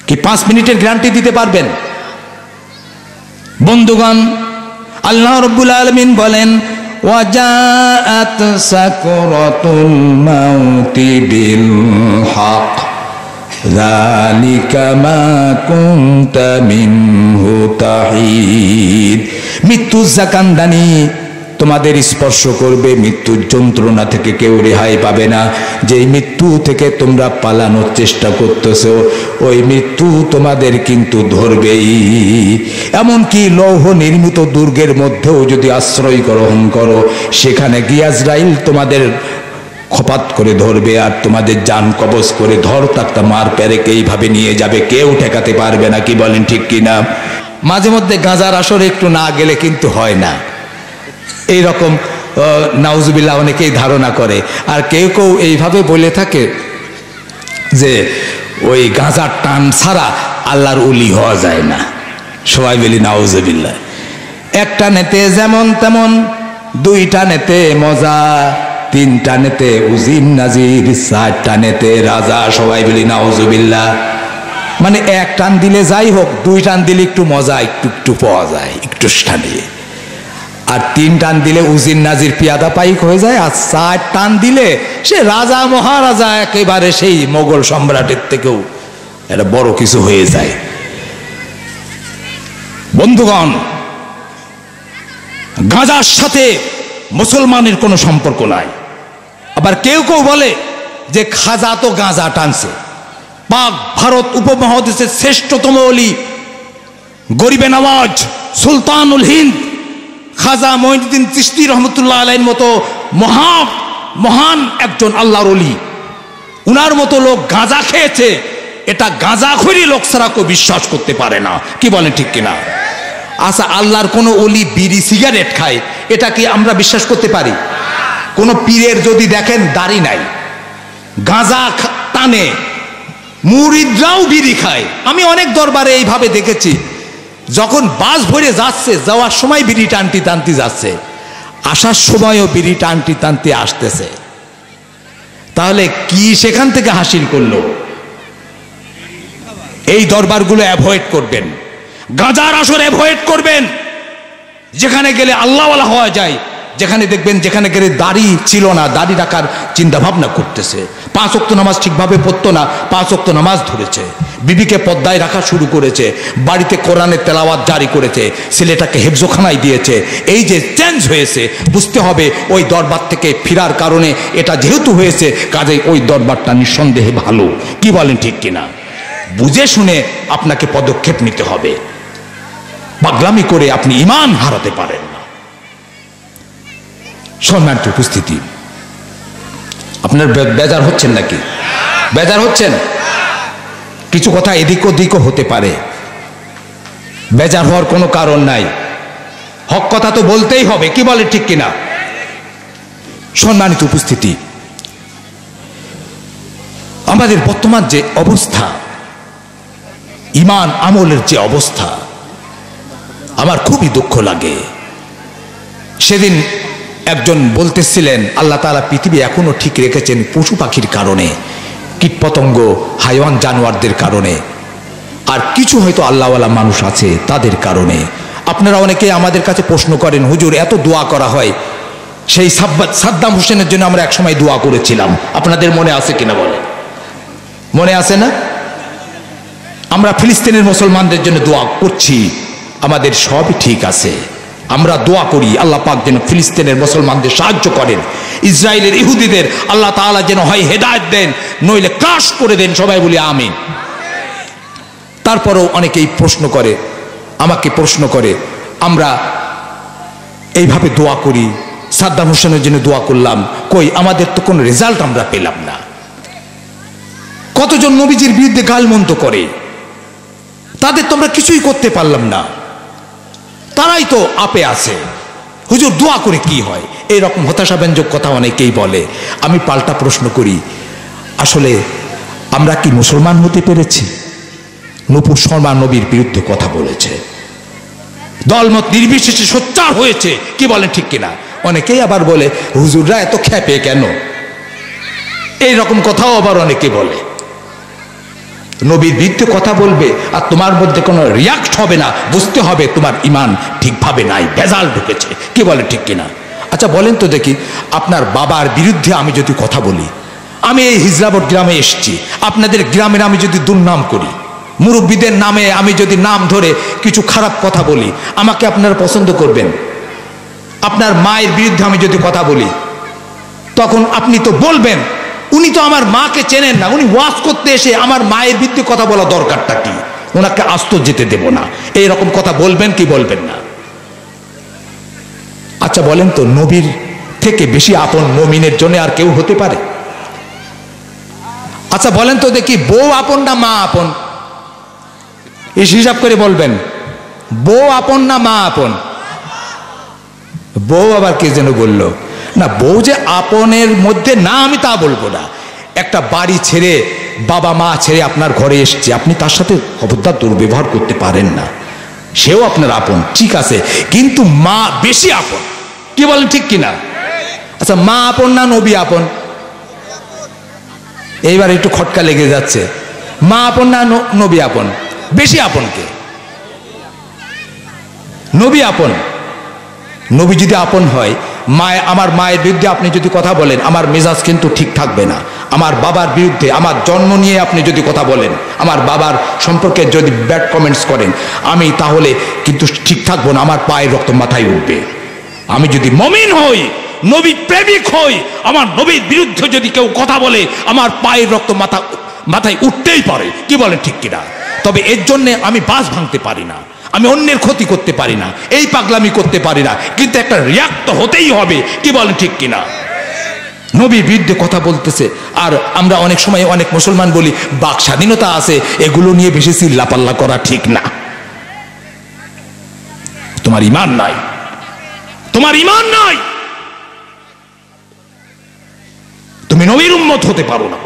কি 5 মিনিটের গ্যারান্টি দিতে পারবেন? বন্ধুগণ, আল্লাহ রাব্বুল আলামিন বলেন, ওয়াজাআত সাকরাতুল মাউতি বিল হক যালিকা মা কুনতা মিনহু তাহিদ। মৃত্যু জাকান্দানি তোমাদের স্পর্শ করবে, মৃত্যুর যন্ত্রণা থেকে কেউ রেহাই পাবে না। যেই মৃত্যু থেকে তোমরা পালানোর চেষ্টা করতেছো, ওই মৃত্যু তোমাদের কিন্তু ধরবেই। এমনকি লৌহ নির্মিত দুর্গের মধ্যেও যদি আশ্রয় গ্রহণ করো, সেখানে গিয়ে আজরাইল তোমাদের খপাত করে ধরবে আর তোমাদের জান কবজ করে ধর তাক্তা মার পেরেক এইভাবে নিয়ে যাবে, কেউ ঠেকাতে পারবে না। কি বলেন ঠিক কিনা? মাঝে মধ্যে গাঁজার আসরে একটু না গেলে কিন্তু হয় না, এইরকম নাউজুবিল্লাহ অনেকেই ধারণা করে। আর কেউ কেউ এইভাবে বলে থাকে যে ওই গাঁজার টান ছাড়া আল্লাহর ওলি হওয়া যায় না। সবাই বলি নাউজুবিল্লাহ। একটা নেতে যেমন তেমন, 2টা নেতে মজা, 3টা নেতে উজির নাজির, 4টা নেতে রাজা। সবাই বলি নাউজুবিল্লাহ। মানে 1 টান দিলে যাই হোক, 2 টান দিলে একটু মজা একটু পাওয়া যায়, একটু স্টানিয়ে। আর 3 টান দিলে উজির নাজির পিয়াদা পাইক হয়ে যায়। আর 4 টান দিলে সে রাজা মহারাজা, একেবারে সেই মোগল সম্রাটের থেকেও এটা বড় কিছু হয়ে যায়। বন্ধুগণ, গাঁজার সাথে মুসলমানের কোনো সম্পর্ক নাই। আবার কেউ কেউ বলে যে খাজা তো গাঁজা টানছে। পাক ভারত উপমহাদেশের শ্রেষ্ঠতম ওলি, গরিবে নওয়াজ, সুলতানুল হিন্দ খাজা মঈনুদ্দিন চিশতি রহমতুল্লাহ আলাইহির মতো মহান একজন আল্লাহর ওলি, উনার মতো লোক গাঁজা খেয়েছে, এটা গাঁজাখোরি লোক ছাড়া কেউ বিশ্বাস করতে পারে না। কি বলেন ঠিক কিনা? আচ্ছা, আল্লাহর কোন ওলি বিড়ি সিগারেট খায়, এটা কি আমরা বিশ্বাস করতে পারি? কোন পীরের যদি দেখেন দাড়ি নাই, গাঁজা টানে, মুরিদরাও বিড়ি খায়। আমি অনেক দরবারে এইভাবে দেখেছি, যখন বাস ভরে যাচ্ছে, যাওয়ার সময় বিড়ি টানতে টানতে যাচ্ছে, আসার সময়ও বিড়ি টানতে টানতে আসতেছে। তাহলে কি সেখান থেকে হাসিল করলো? এই দরবারগুলো অ্যাভয়েড করবেন, গাঁজার আসর অ্যাভয়েড করবেন। যেখানে গেলে আল্লাহওয়ালা হওয়া যায়, যেখানে দেখবেন যেখানে গেলে দাড়ি ছিল না, দাড়ি রাখার চিন্তা ভাবনা করতেছে, 5 ওয়াক্ত নামাজ ঠিকভাবে পড়তো না, 5 ওয়াক্ত নামাজ ধরেছে, বিবিকে পর্দায় রাখা শুরু করেছে, বাড়িতে কোরআনের তেলাওয়াত জারি করেছে, ছেলেটাকে হেফজোখানায় দিয়েছে। এই যে চেঞ্জ হয়েছে, বুঝতে হবে ওই দরবার থেকে ফেরার কারণে এটা যেহেতু হয়েছে, কাজেই ওই দরবারটা নিঃসন্দেহে ভালো। কি বলেন ঠিক কিনা? বুঝে শুনে আপনাকে পদক্ষেপ নিতে হবে। পাগলামি করে আপনি ঈমান হারাতে পারেন না। সম্মানিত উপস্থিতি, আপনার বেজার হচ্ছেন নাকি? বেজার হচ্ছেন? কিছু কথা এদিক ওদিকও হতে পারে, বেজার হওয়ার কোনো কারণ নাই। হক কথা তো বলতেই হবে। কি বলে ঠিক কিনা? সম্মানিত উপস্থিতি, আমাদের বর্তমান যে অবস্থা, ঈমান আমলের যে অবস্থা, আমার খুবই দুঃখ লাগে। সেদিন একজন বলতেছিলেন আল্লাহ তাআলা পৃথিবী এখনো ঠিক রেখেছেন পশু পাখির কারণে, কীটপতঙ্গ, হাইওয়ান জানোয়ারদের কারণে, আর কিছু হয়তো আল্লাহওয়ালা মানুষ আছে তাদের কারণে। আপনারা অনেকে আমাদের কাছে প্রশ্ন করেন, হুজুর এত দোয়া করা হয়, সেই সাদ্দাম হোসেনের জন্য আমরা একসময় দোয়া করেছিলাম, আপনাদের মনে আছে কিনা বলে? মনে আছে না? আমরা ফিলিস্তিনের মুসলমানদের জন্য দোয়া করছি, আমাদের সবই ঠিক আছে, আমরা দোয়া করি আল্লাহ পাক যেন ফিলিস্তিনের মুসলমানদের সাহায্য করেন, ইসরায়েলের ইহুদিদের আল্লাহ তাআলা যেন হয় হেদায়েত দেন, নইলে ক্রাশ করে দেন। সবাই বলি আমিন। তারপরেও অনেকেই প্রশ্ন করে, আমাকে প্রশ্ন করে, আমরা এইভাবে দোয়া করি, সাদ্দাম হোসেনের জন্য দোয়া করলাম, কই আমাদের তো কোনো রেজাল্ট আমরা পেলাম না। কতজন নবীজির বিরুদ্ধে গালমন্দ করে, তাদের তোমরা কিছুই করতে পারলাম না, তারাই তো আপে আছে, হুজুর দোয়া করে কি হয়? এইরকম হতাশাব্যঞ্জক কথা অনেকেই বলে। আমি পাল্টা প্রশ্ন করি, আসলে আমরা কি মুসলমান হতে পেরেছি? নূপুর শর্মা নবীর বিরুদ্ধে কথা বলেছে, দলমত নির্বিশেষে সোচ্চার হয়েছে। কি বলেন ঠিক কিনা? অনেকেই আবার বলে হুজুররা এত খ্যাপে কেন, এইরকম কথাও আবার অনেকে বলে। নবীর বিরুদ্ধে কথা বলবে আর তোমার মধ্যে কোনো রিয়াক্ট হবে না, বুঝতে হবে তোমার ঈমান ঠিকভাবে নাই, ভেজাল ঢুকেছে। কি বলে ঠিক কিনা? আচ্ছা বলেন তো দেখি, আপনার বাবার বিরুদ্ধে আমি যদি কথা বলি, আমি এই হিজরাবট গ্রামে এসেছি, আপনাদের গ্রামের আমি যদি দুর্নাম করি, মুরব্বীদের নামে আমি যদি নাম ধরে কিছু খারাপ কথা বলি, আমাকে আপনারা পছন্দ করবেন? আপনার মায়ের বিরুদ্ধে আমি যদি কথা বলি, তখন আপনি তো বলবেন উনি তো আমার মাকে চেনেন না, উনি ওয়াজ করতে এসে আমার মায়ের বিরুদ্ধে কথা বলা দরকারটা কি, ওনাকে আস্ত যেতে দেব না, এইরকম কথা বলবেন কি বলবেন না? আচ্ছা বলেন তো, নবীর থেকে বেশি আপন মুমিনের জন্য আর কেউ হতে পারে? আচ্ছা বলেন তো দেখি, বউ আপন না মা আপন? এই হিসাব করে বলবেন, বউ আপন না মা আপন? বউ আবার কে যেন বলল, না বউ যে আপনের মধ্যে না আমি তা বলবো না, একটা বাড়ি ছেড়ে বাবা মা ছেড়ে আপনার ঘরে এসছে, আপনি তার সাথে খবরদার দুর্ব্যবহার করতে পারেন না, সেও আপনার আপন, ঠিক আছে, কিন্তু মা বেশি আপন। কি বলেন ঠিক কিনা? আচ্ছা মা আপন না নবী আপন? এইবার একটু খটকা লেগে যাচ্ছে, মা আপন না নবী আপন? বেশি আপন কে? নবী আপন। নবী যদি আপন হয়, আমার মায়ের বিরুদ্ধে আপনি যদি কথা বলেন, আমার মেজাজ কিন্তু ঠিক থাকবে না। আমার বাবার বিরুদ্ধে, আমার জন্ম নিয়ে আপনি যদি কথা বলেন, আমার বাবার সম্পর্কে যদি ব্যাড কমেন্টস করেন, আমি তাহলে কিন্তু ঠিক থাকবো না, আমার পায়ের রক্ত মাথায় উঠবে। আমি যদি মুমিন হই, নবী প্রেমিক হই, আমার নবীর বিরুদ্ধে যদি কেউ কথা বলে, আমার পায়ের রক্ত মাথায় উঠতেই পারে। কি বলেন ঠিক কিনা? তবে এর জন্য আমি বাস ভাঙতে পারি না, আমি অন্যের ক্ষতি করতে পারি না, এই পাগলামি করতে পারি না, কিন্তু একটা রিয়াক্ট তো হতেই হবে। কি বলেন ঠিক কিনা? নবীর বিরুদ্ধে কথা বলতেছে, আর আমরা অনেক সময় অনেক মুসলমান বলি বাক স্বাধীনতা আছে, এগুলো নিয়ে বেশি চিল্লাপাল্লা করা ঠিক না। তোমার ঈমান নাই, তোমার ঈমান নাই, তুমি নবীর উম্মত হতে পারো না।